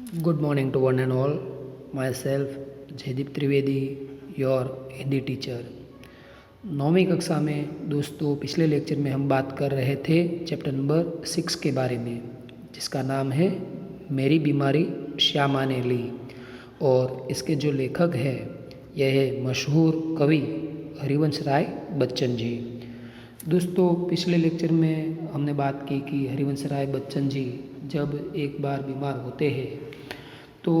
Good morning to one and all. Myself, Jaydeep Trivedi, your Hindi teacher. 9वीं कक्षा में दोस्तों पिछले लेक्चर में हम बात कर रहे थे चैप्टर नंबर 6 के बारे में, जिसका नाम है मेरी बीमारी श्यामा ने ली। और इसके जो लेखक है यह है मशहूर कवि हरिवंश राय बच्चन जी। दोस्तों पिछले लेक्चर में हमने बात की कि हरिवंश राय बच्चन जी जब एक बार बीमार होते हैं तो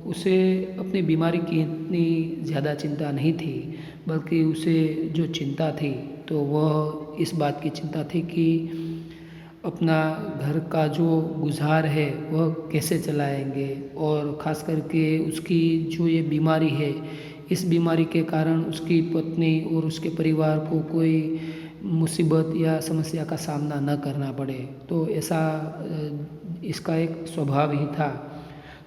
उसे अपनी बीमारी की इतनी ज़्यादा चिंता नहीं थी, बल्कि उसे जो चिंता थी तो वह इस बात की चिंता थी कि अपना घर का जो गुज़ार है वह कैसे चलाएंगे। और ख़ास करके उसकी जो ये बीमारी है, इस बीमारी के कारण उसकी पत्नी और उसके परिवार को कोई मुसीबत या समस्या का सामना न करना पड़े, तो ऐसा इसका एक स्वभाव ही था।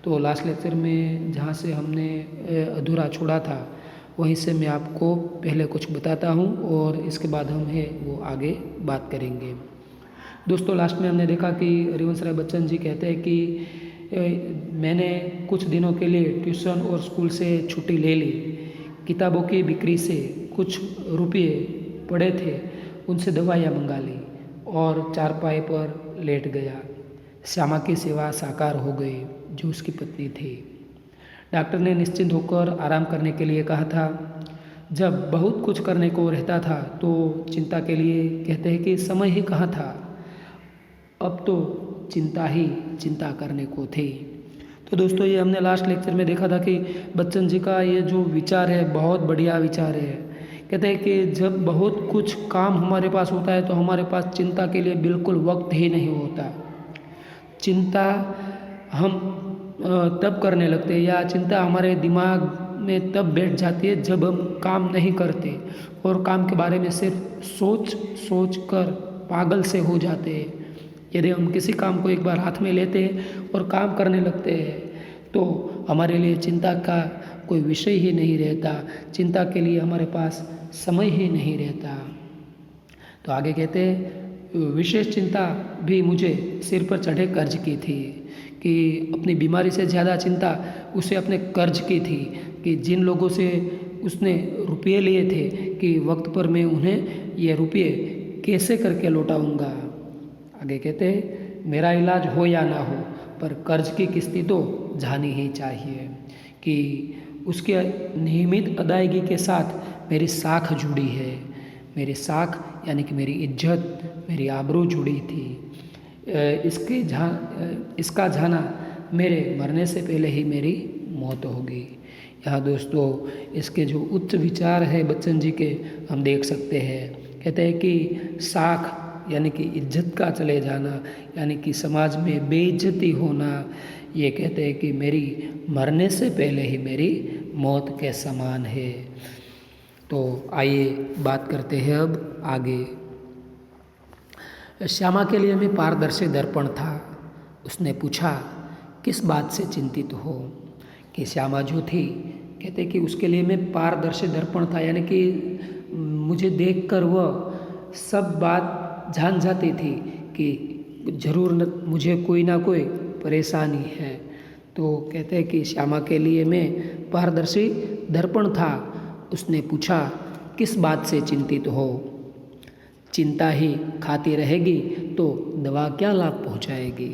तो लास्ट लेक्चर में जहाँ से हमने अधूरा छोड़ा था वहीं से मैं आपको पहले कुछ बताता हूँ और इसके बाद हम है वो आगे बात करेंगे। दोस्तों लास्ट में हमने देखा कि हरिवंश राय बच्चन जी कहते हैं कि मैंने कुछ दिनों के लिए ट्यूशन और स्कूल से छुट्टी ले ली। किताबों की बिक्री से कुछ रुपये पड़े थे, उनसे दवाइयाँ मंगा ली और चारपाई पर लेट गया। श्यामा की सेवा साकार हो गई जो उसकी पत्नी थी। डॉक्टर ने निश्चिंत होकर आराम करने के लिए कहा था। जब बहुत कुछ करने को रहता था तो चिंता के लिए कहते हैं कि समय ही कहाँ था, अब तो चिंता ही चिंता करने को थी। तो दोस्तों ये हमने लास्ट लेक्चर में देखा था कि बच्चन जी का ये जो विचार है बहुत बढ़िया विचार है। कहते हैं कि जब बहुत कुछ काम हमारे पास होता है तो हमारे पास चिंता के लिए बिल्कुल वक्त ही नहीं होता। चिंता हम तब करने लगते हैं या चिंता हमारे दिमाग में तब बैठ जाती है जब हम काम नहीं करते और काम के बारे में सिर्फ सोच कर पागल से हो जाते हैं। यदि हम किसी काम को एक बार हाथ में लेते हैं और काम करने लगते हैं तो हमारे लिए चिंता का कोई विषय ही नहीं रहता, चिंता के लिए हमारे पास समय ही नहीं रहता। तो आगे कहते हैं विशेष चिंता भी मुझे सिर पर चढ़े कर्ज की थी, कि अपनी बीमारी से ज़्यादा चिंता उसे अपने कर्ज की थी कि जिन लोगों से उसने रुपये लिए थे कि वक्त पर मैं उन्हें ये रुपये कैसे करके लौटाऊंगा। आगे कहते हैं मेरा इलाज हो या ना हो पर कर्ज की किस्ती तो जानी ही चाहिए, कि उसके नियमित अदायगी के साथ मेरी साख जुड़ी है। मेरी साख यानी कि मेरी इज्जत, मेरी आबरू जुड़ी थी। इसका जाना मेरे मरने से पहले ही मेरी मौत होगी। यहाँ दोस्तों इसके जो उच्च विचार है बच्चन जी के हम देख सकते हैं। कहते हैं कि साख यानी कि इज्जत का चले जाना, यानी कि समाज में बेइज्जती होना, ये कहते हैं कि मेरी मरने से पहले ही मेरी मौत के समान है। तो आइए बात करते हैं अब आगे। श्यामा के लिए में पारदर्शी दर्पण था। उसने पूछा किस बात से चिंतित हो। कि श्यामा जो थी कहते कि उसके लिए में पारदर्शी दर्पण था, यानी कि मुझे देखकर वह सब बात जान जाती थी कि जरूर मुझे कोई ना कोई परेशानी है। तो कहते हैं कि श्यामा के लिए में पारदर्शी दर्पण था। उसने पूछा किस बात से चिंतित हो। चिंता ही खाती रहेगी तो दवा क्या लाभ पहुंचाएगी।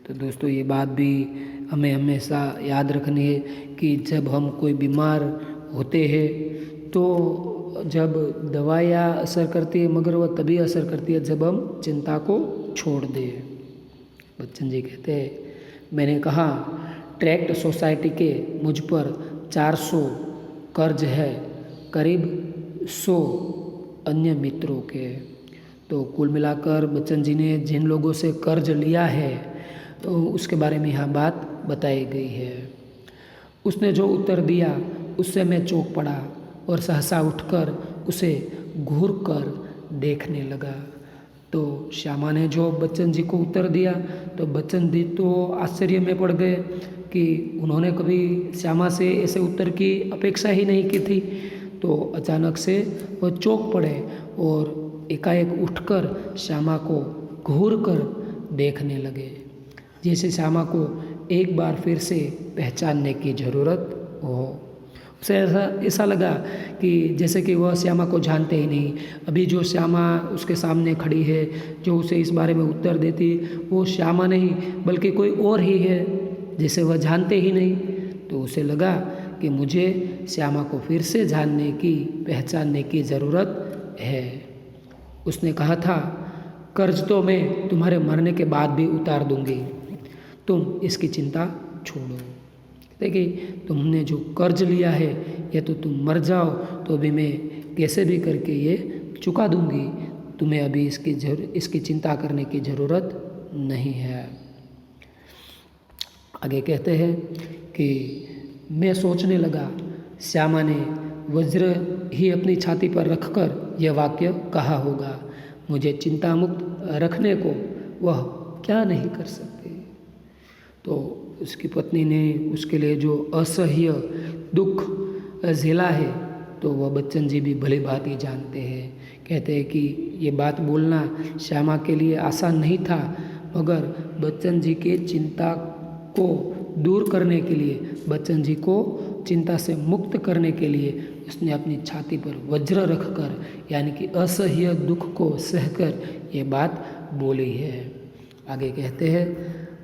तो दोस्तों ये बात भी हमें हमेशा याद रखनी है कि जब हम कोई बीमार होते हैं तो जब दवाइयाँ असर करती है, मगर वह तभी असर करती है जब हम चिंता को छोड़ दें। बच्चन जी कहते हैं मैंने कहा ट्रैक्ट सोसाइटी के मुझ पर 400 कर्ज है, करीब 100 अन्य मित्रों के। तो कुल मिलाकर बच्चन जी ने जिन लोगों से कर्ज लिया है तो उसके बारे में यहाँ बात बताई गई है। उसने जो उत्तर दिया उससे मैं चौंक पड़ा और सहसा उठकर उसे घूर कर देखने लगा। तो श्यामा ने जो बच्चन जी को उत्तर दिया तो बच्चन जी तो आश्चर्य में पड़ गए कि उन्होंने कभी श्यामा से ऐसे उत्तर की अपेक्षा ही नहीं की थी। तो अचानक से वह चौंक पड़े और एकाएक उठकर श्यामा को घूर कर देखने लगे, जैसे श्यामा को एक बार फिर से पहचानने की ज़रूरत हो। उसे ऐसा लगा कि जैसे कि वह श्यामा को जानते ही नहीं। अभी जो श्यामा उसके सामने खड़ी है, जो उसे इस बारे में उत्तर देती, वो श्यामा नहीं बल्कि कोई और ही है जिसे वह जानते ही नहीं। तो उसे लगा कि मुझे श्यामा को फिर से जानने की, पहचानने की ज़रूरत है। उसने कहा था, कर्ज तो मैं तुम्हारे मरने के बाद भी उतार दूंगी, तुम इसकी चिंता छोड़ो। देखिए, तुमने जो कर्ज लिया है या तो तुम मर जाओ तो भी मैं कैसे भी करके ये चुका दूंगी। तुम्हें अभी इसकी चिंता करने की ज़रूरत नहीं है। आगे कहते हैं कि मैं सोचने लगा, श्यामा ने वज्र ही अपनी छाती पर रखकर यह वाक्य कहा होगा, मुझे चिंता मुक्त रखने को वह क्या नहीं कर सकते। तो उसकी पत्नी ने उसके लिए जो असह्य दुख झेला है तो वह बच्चन जी भी भली बात ही जानते हैं। कहते हैं कि ये बात बोलना श्यामा के लिए आसान नहीं था, मगर बच्चन जी के चिंता को दूर करने के लिए, बच्चन जी को चिंता से मुक्त करने के लिए उसने अपनी छाती पर वज्र रखकर, यानी कि असह्य दुख को सहकर ये बात बोली है। आगे कहते हैं,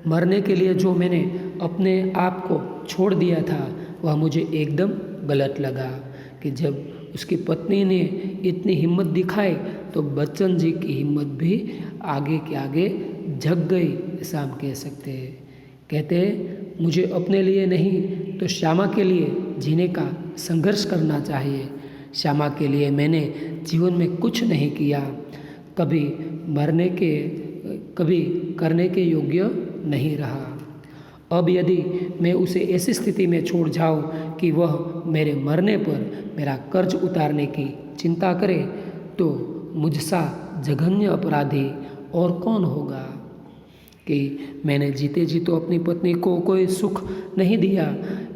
मरने के लिए जो मैंने अपने आप को छोड़ दिया था वह मुझे एकदम गलत लगा कि जब उसकी पत्नी ने इतनी हिम्मत दिखाई तो बच्चन जी की हिम्मत भी आगे के आगे झक गई, ऐसा हम कह सकते हैं। कहते हैं, मुझे अपने लिए नहीं तो श्यामा के लिए जीने का संघर्ष करना चाहिए। श्यामा के लिए मैंने जीवन में कुछ नहीं किया, कभी करने के योग्य नहीं रहा। अब यदि मैं उसे ऐसी स्थिति में छोड़ जाऊं कि वह मेरे मरने पर मेरा कर्ज उतारने की चिंता करे तो मुझसा जघन्य अपराधी और कौन होगा। कि मैंने जीते जी तो अपनी पत्नी को कोई सुख नहीं दिया,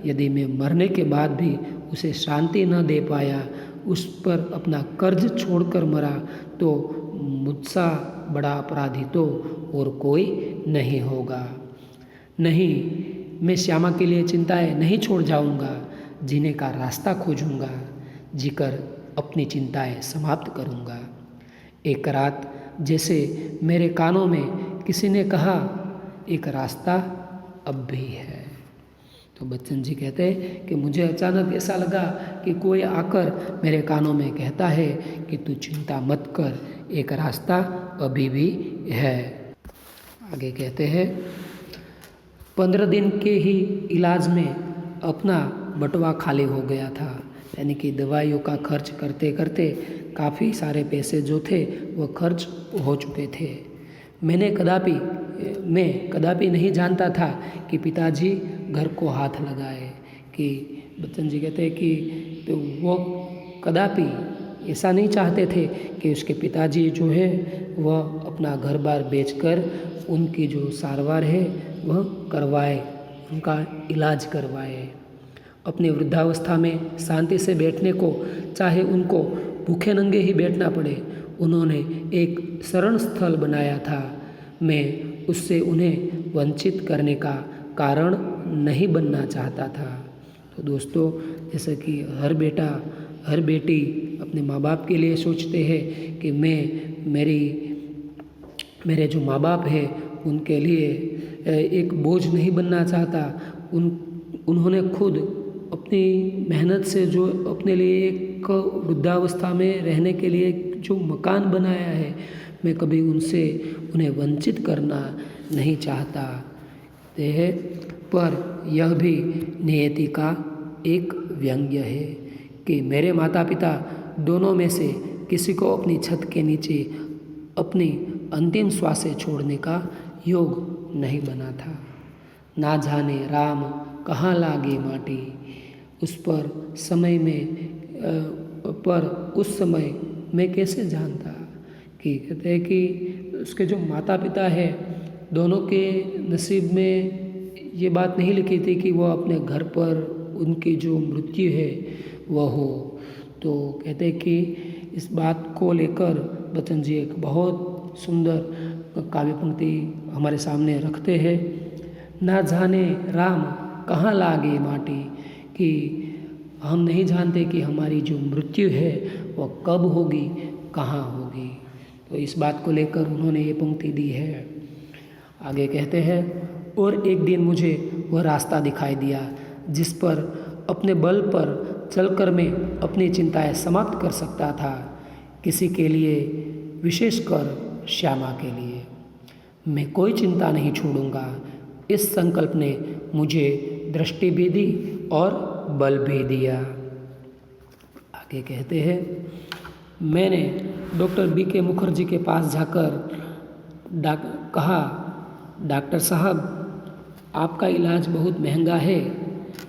यदि मैं मरने के बाद भी उसे शांति न दे पाया, उस पर अपना कर्ज छोड़कर मरा, तो मुझसा बड़ा अपराधी तो और कोई नहीं होगा। नहीं, मैं श्यामा के लिए चिंताएं नहीं छोड़ जाऊंगा, जीने का रास्ता खोजूंगा, जीकर अपनी चिंताएं समाप्त करूंगा। एक रात जैसे मेरे कानों में किसी ने कहा, एक रास्ता अब भी है। तो बच्चन जी कहते हैं कि मुझे अचानक ऐसा लगा कि कोई आकर मेरे कानों में कहता है कि तू चिंता मत कर, एक रास्ता अभी भी है। आगे कहते हैं, 15 दिन के ही इलाज में अपना बटुआ खाली हो गया था, यानी कि दवाइयों का खर्च करते करते काफ़ी सारे पैसे जो थे वो खर्च हो चुके थे। मैं कदापि नहीं जानता था कि पिताजी घर को हाथ लगाए। कि बच्चन जी कहते हैं कि तो वो कदापि ऐसा नहीं चाहते थे कि उसके पिताजी जो है वह अपना घर बार बेचकर उनकी जो सारवार है वह करवाए, उनका इलाज करवाए। अपनी वृद्धावस्था में शांति से बैठने को, चाहे उनको भूखे नंगे ही बैठना पड़े, उन्होंने एक शरण स्थल बनाया था। मैं उससे उन्हें वंचित करने का कारण नहीं बनना चाहता था। तो दोस्तों, जैसे कि हर बेटा हर बेटी अपने माँ बाप के लिए सोचते हैं कि मेरे जो माँ बाप हैं उनके लिए एक बोझ नहीं बनना चाहता। उन्होंने खुद अपनी मेहनत से जो अपने लिए एक वृद्धावस्था में रहने के लिए जो मकान बनाया है, मैं कभी उन्हें वंचित करना नहीं चाहता है। पर यह भी नियति का एक व्यंग्य है कि मेरे माता पिता दोनों में से किसी को अपनी छत के नीचे अपनी अंतिम श्वासें छोड़ने का योग नहीं बना था। ना जाने राम कहाँ लागे माटी, उस समय मैं कैसे जानता। कि कहते हैं कि उसके जो माता पिता है दोनों के नसीब में ये बात नहीं लिखी थी कि वह अपने घर पर उनकी जो मृत्यु है वह हो। तो कहते हैं कि इस बात को लेकर बच्चन जी एक बहुत सुंदर काव्य पंक्ति हमारे सामने रखते हैं। ना जाने राम कहाँ लागे माटी, कि हम नहीं जानते कि हमारी जो मृत्यु है वह कब होगी, कहाँ होगी। तो इस बात को लेकर उन्होंने ये पंक्ति दी है। आगे कहते हैं, और एक दिन मुझे वह रास्ता दिखाई दिया जिस पर अपने बल पर चलकर मैं अपनी चिंताएं समाप्त कर सकता था, किसी के लिए, विशेषकर श्यामा के लिए। मैं कोई चिंता नहीं छोड़ूंगा। इस संकल्प ने मुझे दृष्टि भी दी और बल भी दिया। आगे कहते हैं, मैंने डॉक्टर बीके मुखर्जी के पास जाकर कहा, डॉक्टर साहब, आपका इलाज बहुत महंगा है,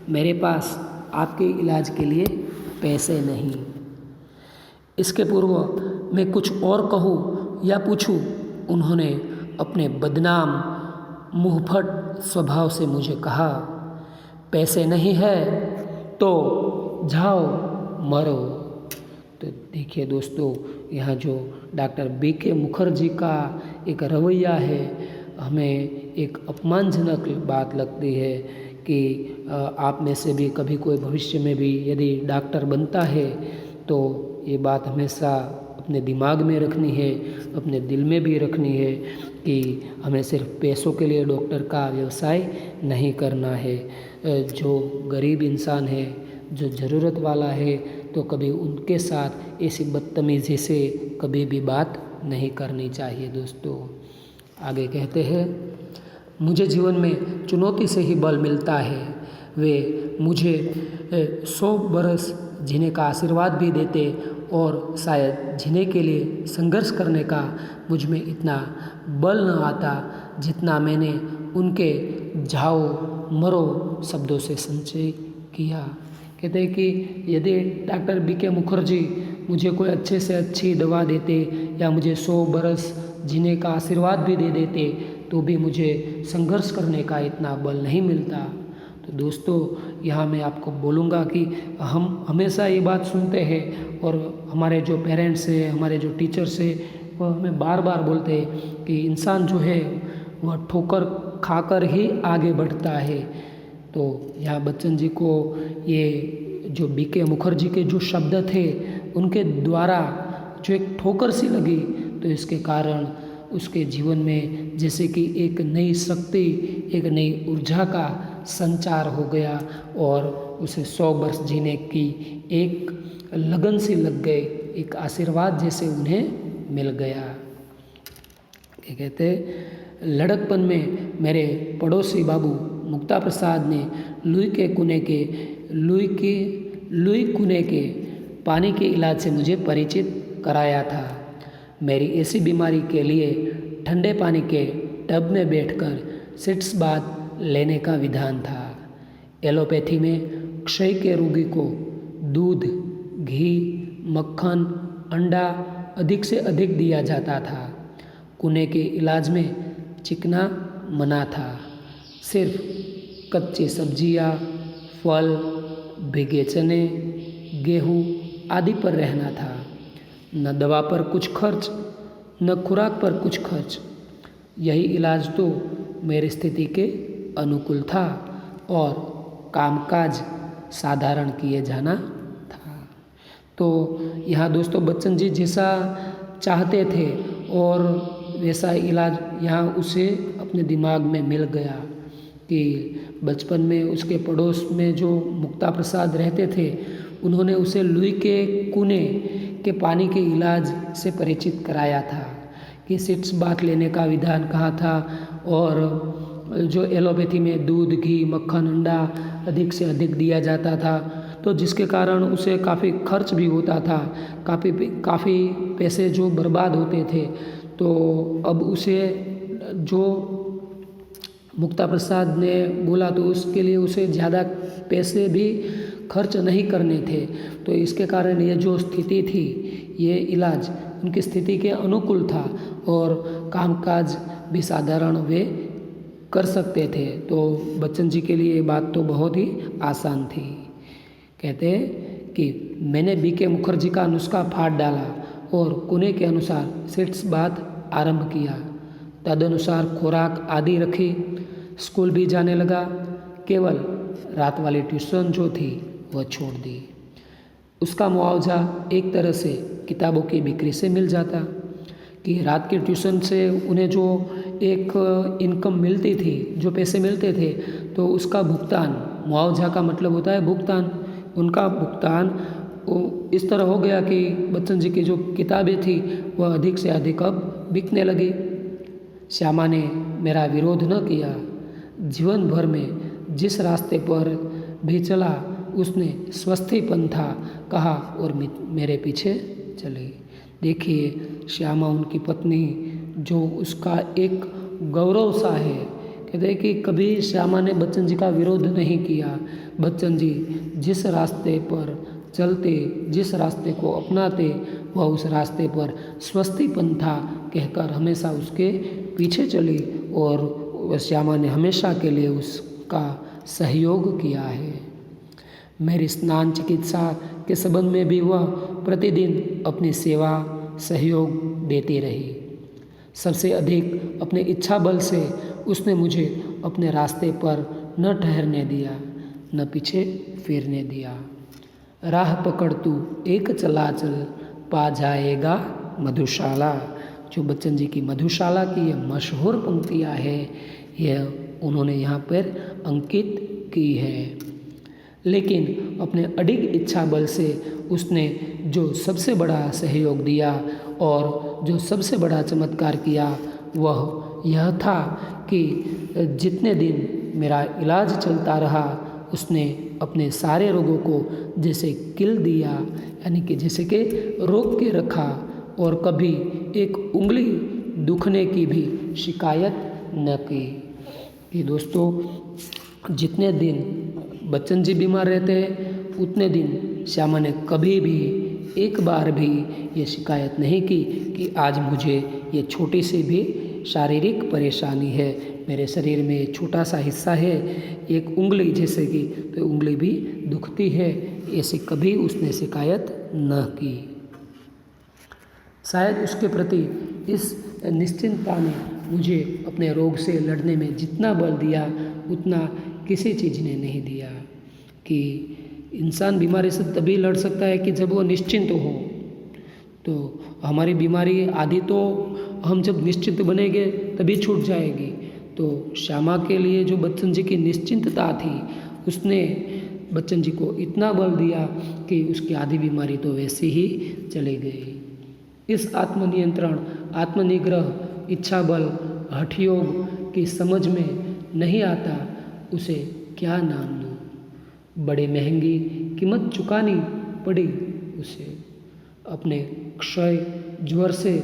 मेरे पास आपके इलाज के लिए पैसे नहीं। इसके पूर्व मैं कुछ और कहूँ या पूछूं, उन्होंने अपने बदनाम मुंहफट स्वभाव से मुझे कहा, पैसे नहीं है तो जाओ मरो। तो देखिए दोस्तों, यहाँ जो डॉक्टर बीके मुखर्जी का एक रवैया है, हमें एक अपमानजनक बात लगती है कि आप में से भी कभी कोई भविष्य में भी यदि डॉक्टर बनता है तो ये बात हमेशा अपने दिमाग में रखनी है, अपने दिल में भी रखनी है कि हमें सिर्फ पैसों के लिए डॉक्टर का व्यवसाय नहीं करना है। जो गरीब इंसान है, जो ज़रूरत वाला है, तो कभी उनके साथ ऐसी बदतमीज़ी से कभी भी बात नहीं करनी चाहिए। दोस्तों आगे कहते हैं, मुझे जीवन में चुनौती से ही बल मिलता है। वे मुझे 100 बरस जीने का आशीर्वाद भी देते और शायद जीने के लिए संघर्ष करने का मुझ में इतना बल न आता जितना मैंने उनके जाओ मरो शब्दों से संचय किया। कहते हैं कि यदि डॉक्टर बीके मुखर्जी मुझे कोई अच्छे से अच्छी दवा देते या मुझे 100 बरस जीने का आशीर्वाद भी दे देते तो भी मुझे संघर्ष करने का इतना बल नहीं मिलता। तो दोस्तों यहाँ मैं आपको बोलूँगा कि हम हमेशा ये बात सुनते हैं और हमारे जो पेरेंट्स हैं, हमारे जो टीचर्स हैं, वो हमें बार बार बोलते हैं कि इंसान जो है वह ठोकर खाकर ही आगे बढ़ता है। तो यहाँ बच्चन जी को ये जो बीके मुखर्जी के जो शब्द थे उनके द्वारा जो एक ठोकर सी लगी, तो इसके कारण उसके जीवन में जैसे कि एक नई शक्ति, एक नई ऊर्जा का संचार हो गया और उसे 100 वर्ष जीने की एक लगन सी लग गई, एक आशीर्वाद जैसे उन्हें मिल गया। क्या कहते, लड़कपन में मेरे पड़ोसी बाबू मुक्ता प्रसाद ने लुई कुने के पानी के इलाज से मुझे परिचित कराया था। मेरी ऐसी बीमारी के लिए ठंडे पानी के टब में बैठकर सिट्स बाथ लेने का विधान था। एलोपैथी में क्षय के रोगी को दूध, घी, मक्खन, अंडा अधिक से अधिक दिया जाता था। कुने के इलाज में चिकना मना था। सिर्फ कच्ची सब्जियां, फल, भीगे चने, गेहूँ आदि पर रहना था। न दवा पर कुछ खर्च, न खुराक पर कुछ खर्च। यही इलाज तो मेरी स्थिति के अनुकूल था और कामकाज साधारण किए जाना था। तो यहाँ दोस्तों बच्चन जी जैसा चाहते थे और वैसा इलाज यहाँ उसे अपने दिमाग में मिल गया कि बचपन में उसके पड़ोस में जो मुक्ता प्रसाद रहते थे उन्होंने उसे लुई के कुने के पानी के इलाज से परिचित कराया था कि सिट्स बाथ लेने का विधान कहा था और जो एलोपैथी में दूध, घी, मक्खन, अंडा अधिक से अधिक दिया जाता था, तो जिसके कारण उसे काफ़ी खर्च भी होता था, काफ़ी पैसे जो बर्बाद होते थे। तो अब उसे जो मुक्ता प्रसाद ने बोला तो उसके लिए उसे ज़्यादा पैसे भी खर्च नहीं करने थे। तो इसके कारण ये जो स्थिति थी, ये इलाज उनकी स्थिति के अनुकूल था और कामकाज भी साधारण वे कर सकते थे। तो बच्चन जी के लिए ये बात तो बहुत ही आसान थी। कहते हैं कि मैंने बीके मुखर्जी का नुस्खा फाड़ डाला और कुने के अनुसार सिट्स बाथ आरंभ किया। तदनुसार खुराक आदि रखी। स्कूल भी जाने लगा, केवल रात वाली ट्यूशन जो थी वह छोड़ दी। उसका मुआवजा एक तरह से किताबों की बिक्री से मिल जाता कि रात के ट्यूशन से उन्हें जो एक इनकम मिलती थी, जो पैसे मिलते थे, तो उसका भुगतान, मुआवजा का मतलब होता है भुगतान, उनका भुगतान इस तरह हो गया कि बच्चन जी की जो किताबें थी वह अधिक से अधिक अब बिकने लगी। श्यामा ने मेरा विरोध न किया। जीवन भर में जिस रास्ते पर भी चला उसने स्वस्थी पंथा कहा और मेरे पीछे चली। देखिए, श्यामा उनकी पत्नी, जो उसका एक गौरव सा है, कहते हैं कि कभी श्यामा ने बच्चन जी का विरोध नहीं किया। बच्चन जी जिस रास्ते पर चलते, जिस रास्ते को अपनाते, वह उस रास्ते पर स्वस्ति पंथा कहकर हमेशा उसके पीछे चली और श्यामा ने हमेशा के लिए उसका सहयोग किया है। मेरी स्नान चिकित्सा के संबंध में भी वह प्रतिदिन अपनी सेवा सहयोग देती रही। सबसे अधिक अपने इच्छा बल से उसने मुझे अपने रास्ते पर न ठहरने दिया, न पीछे फिरने दिया। राह पकड़ तू एक चला चल, पा जाएगा मधुशाला। जो बच्चन जी की मधुशाला की ये मशहूर पंक्तियाँ हैं, यह उन्होंने यहाँ पर अंकित की है। लेकिन अपने अडिग इच्छा बल से उसने जो सबसे बड़ा सहयोग दिया और जो सबसे बड़ा चमत्कार किया वह यह था कि जितने दिन मेरा इलाज चलता रहा उसने अपने सारे रोगों को जैसे किल दिया, यानी कि जैसे कि रोक के रखा और कभी एक उंगली दुखने की भी शिकायत न की। कि दोस्तों, जितने दिन बच्चन जी बीमार रहते हैं उतने दिन श्यामा ने कभी भी एक बार भी ये शिकायत नहीं की कि आज मुझे ये छोटी सी भी शारीरिक परेशानी है, मेरे शरीर में छोटा सा हिस्सा है, एक उंगली जैसे कि तो उंगली भी दुखती है, ऐसी कभी उसने शिकायत न की। शायद उसके प्रति इस निश्चिंतता ने मुझे अपने रोग से लड़ने में जितना बल दिया उतना किसी चीज़ ने नहीं दिया। कि इंसान बीमारी से तभी लड़ सकता है कि जब वो निश्चिंत हो। तो हमारी बीमारी आदि तो हम जब निश्चिंत बनेंगे तभी छूट जाएगी। तो श्यामा के लिए जो बच्चन जी की निश्चिंतता थी उसने बच्चन जी को इतना बल दिया कि उसकी आधी बीमारी तो वैसे ही चली गई। इस आत्मनियंत्रण, आत्मनिग्रह, इच्छा बल, हठयोग की समझ में नहीं आता उसे क्या नाम दूँ। बड़ी महंगी कीमत चुकानी पड़ी उसे। अपने क्षय ज्वर से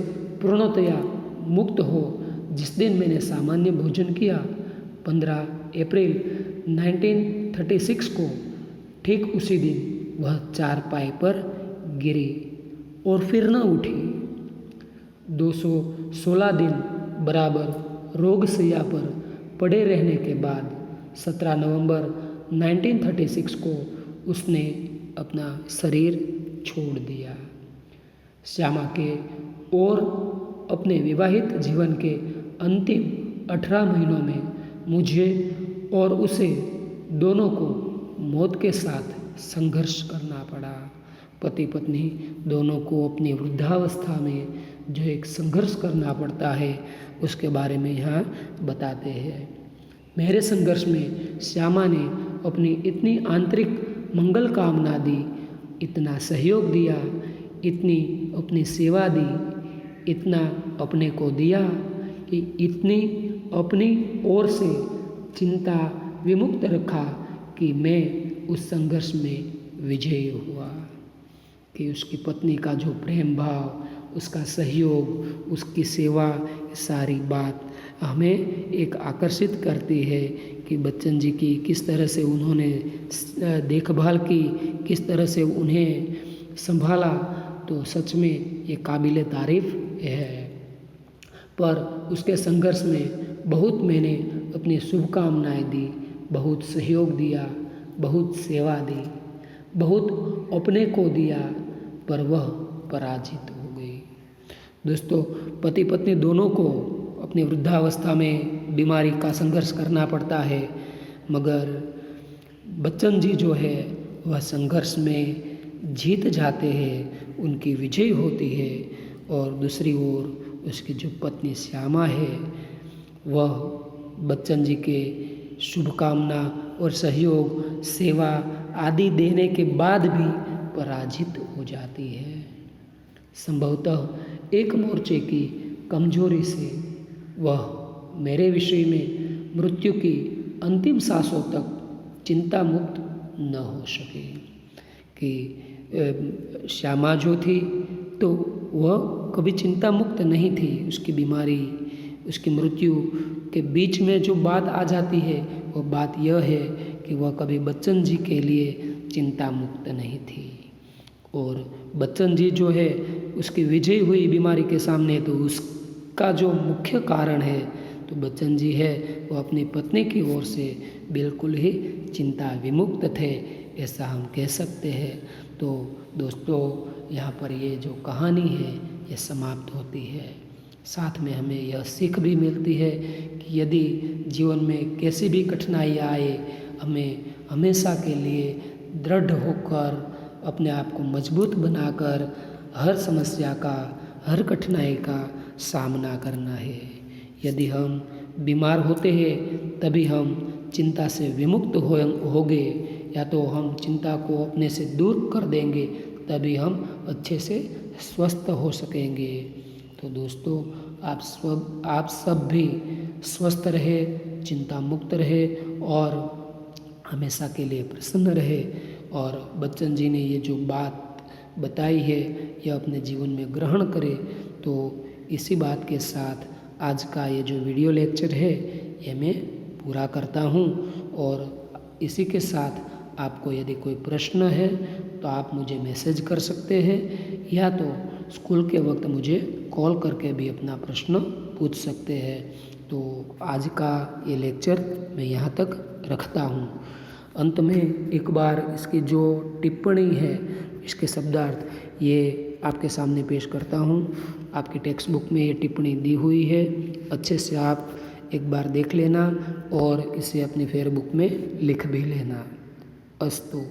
पूर्णतया मुक्त हो जिस दिन मैंने सामान्य भोजन किया 15 अप्रैल 1936 को, ठीक उसी दिन वह चारपाई पर गिरी और फिर न उठी। 216 दिन बराबर रोगशैया पर पड़े रहने के बाद 17 नवंबर 1936 को उसने अपना शरीर छोड़ दिया। श्यामा के और अपने विवाहित जीवन के अंतिम 18 महीनों में मुझे और उसे दोनों को मौत के साथ संघर्ष करना पड़ा। पति पत्नी दोनों को अपनी वृद्धावस्था में जो एक संघर्ष करना पड़ता है उसके बारे में यहाँ बताते हैं। मेरे संघर्ष में श्यामा ने अपनी इतनी आंतरिक मंगल कामना दी, इतना सहयोग दिया, इतनी अपनी सेवा दी, इतना अपने को दिया कि इतनी अपनी ओर से चिंता विमुक्त रखा कि मैं उस संघर्ष में विजयी हुआ। कि उसकी पत्नी का जो प्रेम भाव, उसका सहयोग, उसकी सेवा, सारी बात हमें एक आकर्षित करती है कि बच्चन जी की किस तरह से उन्होंने देखभाल की, किस तरह से उन्हें संभाला। तो सच में ये काबिल तारीफ़ है। पर उसके संघर्ष में बहुत मैंने अपनी शुभकामनाएं दी, बहुत सहयोग दिया, बहुत सेवा दी, बहुत अपने को दिया, पर वह पराजित हो गई। दोस्तों, पति पत्नी दोनों को अपनी वृद्धावस्था में बीमारी का संघर्ष करना पड़ता है, मगर बच्चन जी जो है वह संघर्ष में जीत जाते हैं, उनकी विजय होती है। और दूसरी ओर उसकी जो पत्नी श्यामा है वह बच्चन जी के शुभकामना और सहयोग, सेवा आदि देने के बाद भी पराजित हो जाती है। संभवतः एक मोर्चे की कमजोरी से वह मेरे विषय में मृत्यु की अंतिम सांसों तक चिंता मुक्त न हो सके। कि श्यामा जो थी तो वह कभी चिंता मुक्त नहीं थी। उसकी बीमारी, उसकी मृत्यु के बीच में जो बात आ जाती है वो बात यह है कि वह कभी बच्चन जी के लिए चिंता मुक्त नहीं थी। और बच्चन जी जो है उसकी विजय हुई बीमारी के सामने, तो उसका जो मुख्य कारण है तो बच्चन जी है वो अपनी पत्नी की ओर से बिल्कुल ही चिंता विमुक्त थे, ऐसा हम कह सकते हैं। तो दोस्तों, यहाँ पर ये जो कहानी है ये समाप्त होती है। साथ में हमें यह सीख भी मिलती है कि यदि जीवन में कैसी भी कठिनाई आए, हमें हमेशा के लिए दृढ़ होकर अपने आप को मजबूत बनाकर हर समस्या का, हर कठिनाई का सामना करना है। यदि हम बीमार होते हैं तभी हम चिंता से विमुक्त होंगे, या तो हम चिंता को अपने से दूर कर देंगे तभी हम अच्छे से स्वस्थ हो सकेंगे। तो दोस्तों, आप सब भी स्वस्थ रहे, चिंता मुक्त रहे और हमेशा के लिए प्रसन्न रहे। और बच्चन जी ने ये जो बात बताई है यह अपने जीवन में ग्रहण करे। तो इसी बात के साथ आज का ये जो वीडियो लेक्चर है ये मैं पूरा करता हूँ। और इसी के साथ आपको यदि कोई प्रश्न है तो आप मुझे मैसेज कर सकते हैं, या तो स्कूल के वक्त मुझे कॉल करके भी अपना प्रश्न पूछ सकते हैं। तो आज का ये लेक्चर मैं यहाँ तक रखता हूँ। अंत में एक बार इसकी जो टिप्पणी है, इसके शब्दार्थ ये आपके सामने पेश करता हूँ। आपकी टेक्स्ट बुक में ये टिप्पणी दी हुई है, अच्छे से आप एक बार देख लेना और इसे अपनी फेयर बुक में लिख भी लेना। अस्तु।